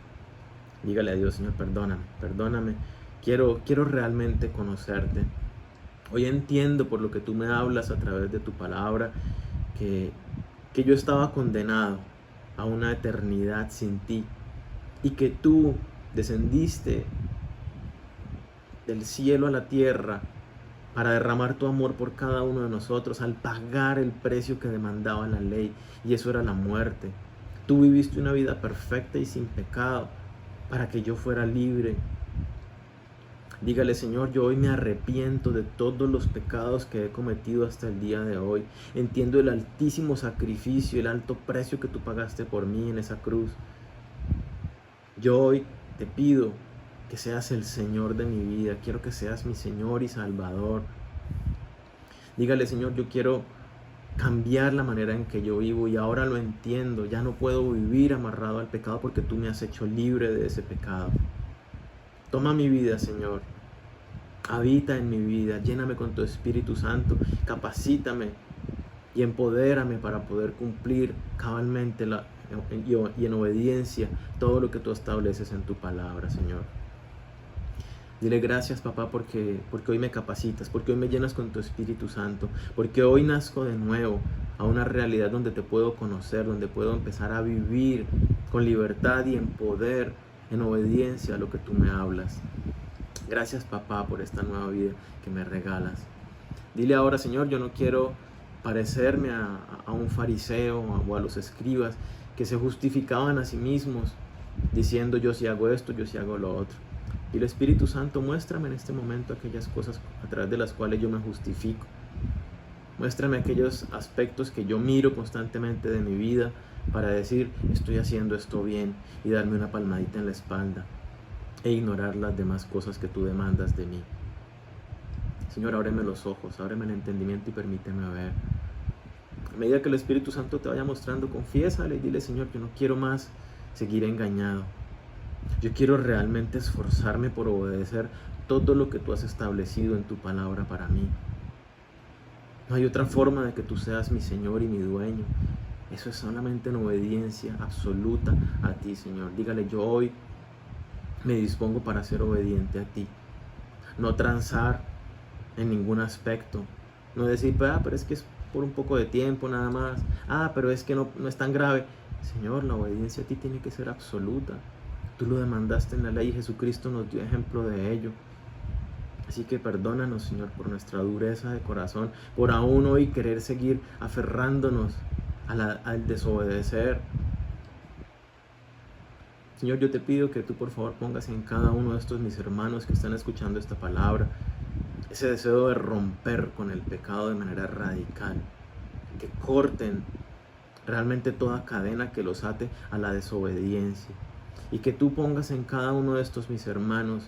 Dígale a Dios, Señor, perdóname, quiero realmente conocerte. Hoy entiendo por lo que tú me hablas a través de tu palabra que yo estaba condenado a una eternidad sin ti, y que tú descendiste del cielo a la tierra para derramar tu amor por cada uno de nosotros al pagar el precio que demandaba la ley, y eso era la muerte. Tú viviste una vida perfecta y sin pecado para que yo fuera libre. Dígale: Señor, yo hoy me arrepiento de todos los pecados que he cometido hasta el día de hoy. Entiendo el altísimo sacrificio, el alto precio que tú pagaste por mí en esa cruz. Yo hoy te pido que seas el Señor de mi vida. Quiero que seas mi Señor y Salvador. Dígale: Señor, yo quiero cambiar la manera en que yo vivo, y ahora lo entiendo. Ya no puedo vivir amarrado al pecado porque tú me has hecho libre de ese pecado. Toma mi vida, Señor. Habita en mi vida. Lléname con tu Espíritu Santo. Capacítame y empodérame para poder cumplir cabalmente y en obediencia todo lo que tú estableces en tu palabra, Señor. Dile: gracias, papá, porque hoy me capacitas, porque hoy me llenas con tu Espíritu Santo, porque hoy nazco de nuevo a una realidad donde te puedo conocer, donde puedo empezar a vivir con libertad y en poder, en obediencia a lo que tú me hablas. Gracias, papá, por esta nueva vida que me regalas. Dile ahora: Señor, yo no quiero parecerme a un fariseo o a los escribas que se justificaban a sí mismos diciendo: yo sí hago esto, yo sí hago lo otro. Y el Espíritu Santo, muéstrame en este momento aquellas cosas a través de las cuales yo me justifico. Muéstrame aquellos aspectos que yo miro constantemente de mi vida para decir: estoy haciendo esto bien, y darme una palmadita en la espalda e ignorar las demás cosas que tú demandas de mí. Señor, ábreme los ojos, ábreme el entendimiento y permíteme ver. A medida que el Espíritu Santo te vaya mostrando, confiésale y dile: Señor, yo no quiero más seguir engañado. Yo quiero realmente esforzarme por obedecer todo lo que tú has establecido en tu palabra para mí. No hay otra forma de que tú seas mi Señor y mi dueño. Eso es solamente en obediencia absoluta a ti, Señor. Dígale: yo hoy me dispongo para ser obediente a ti. No transar en ningún aspecto. No decir: pero es que es por un poco de tiempo nada más. Pero es que no es tan grave. Señor, la obediencia a ti tiene que ser absoluta. Tú lo demandaste en la ley y Jesucristo nos dio ejemplo de ello. Así que perdónanos, Señor, por nuestra dureza de corazón, por aún hoy querer seguir aferrándonos al desobedecer. Señor, yo te pido que tú por favor pongas en cada uno de estos mis hermanos que están escuchando esta palabra ese deseo de romper con el pecado de manera radical, que corten realmente toda cadena que los ate a la desobediencia, y que tú pongas en cada uno de estos mis hermanos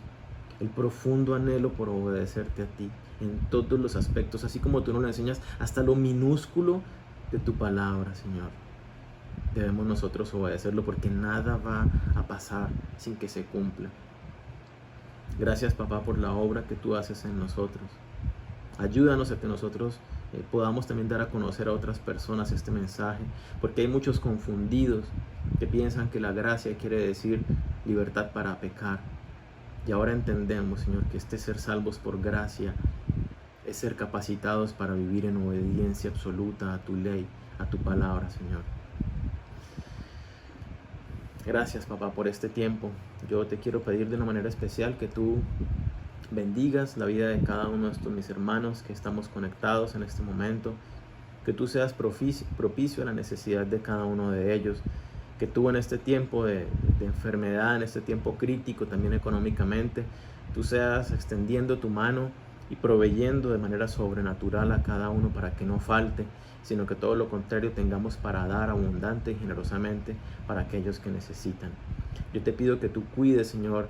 el profundo anhelo por obedecerte a ti en todos los aspectos, así como tú nos lo enseñas hasta lo minúsculo de tu palabra, Señor. Debemos nosotros obedecerlo porque nada va a pasar sin que se cumpla. Gracias, papá, por la obra que tú haces en nosotros. Ayúdanos a que nosotros podamos también dar a conocer a otras personas este mensaje, porque hay muchos confundidos que piensan que la gracia quiere decir libertad para pecar. Y ahora entendemos, Señor, que este ser salvos por gracia es ser capacitados para vivir en obediencia absoluta a tu ley, a tu palabra, Señor. Gracias, papá, por este tiempo. Yo te quiero pedir de una manera especial que tú bendigas la vida de cada uno de estos mis hermanos que estamos conectados en este momento, que tú seas propicio a la necesidad de cada uno de ellos, que tú en este tiempo de enfermedad, en este tiempo crítico también económicamente, tú seas extendiendo tu mano y proveyendo de manera sobrenatural a cada uno para que no falte, sino que todo lo contrario tengamos para dar abundante y generosamente para aquellos que necesitan. Yo te pido que tú cuides, Señor,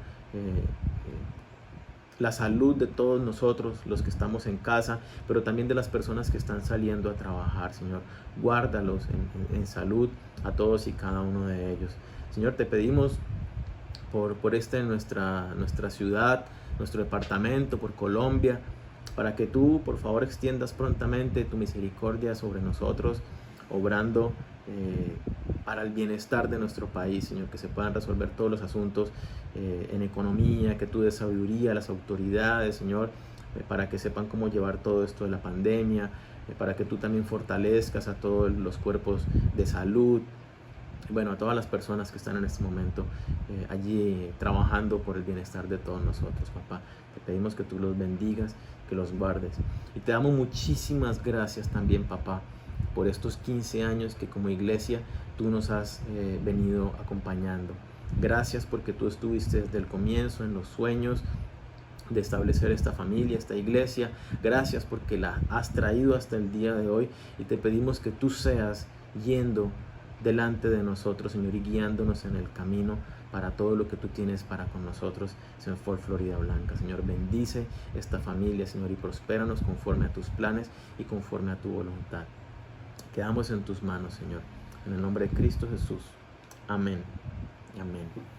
la salud de todos nosotros, los que estamos en casa, pero también de las personas que están saliendo a trabajar, Señor. Guárdalos en salud a todos y cada uno de ellos. Señor, te pedimos por nuestra ciudad, nuestro departamento, por Colombia, para que tú, por favor, extiendas prontamente tu misericordia sobre nosotros, obrando para el bienestar de nuestro país, Señor, que se puedan resolver todos los asuntos en economía, que tú des sabiduría a las autoridades, Señor, para que sepan cómo llevar todo esto de la pandemia, para que tú también fortalezcas a todos los cuerpos de salud, Bueno, a todas las personas que están en este momento allí trabajando por el bienestar de todos nosotros, papá. Te pedimos que tú los bendigas, que los guardes. Y te damos muchísimas gracias también, papá, por estos 15 años que como iglesia tú nos has venido acompañando. Gracias porque tú estuviste desde el comienzo en los sueños de establecer esta familia, esta iglesia. Gracias porque la has traído hasta el día de hoy y te pedimos que tú seas yendo delante de nosotros, Señor, y guiándonos en el camino para todo lo que tú tienes para con nosotros, Señor, por Florida Blanca. Señor, bendice esta familia, Señor, y prospéranos conforme a tus planes y conforme a tu voluntad. Quedamos en tus manos, Señor, en el nombre de Cristo Jesús. Amén. Amén.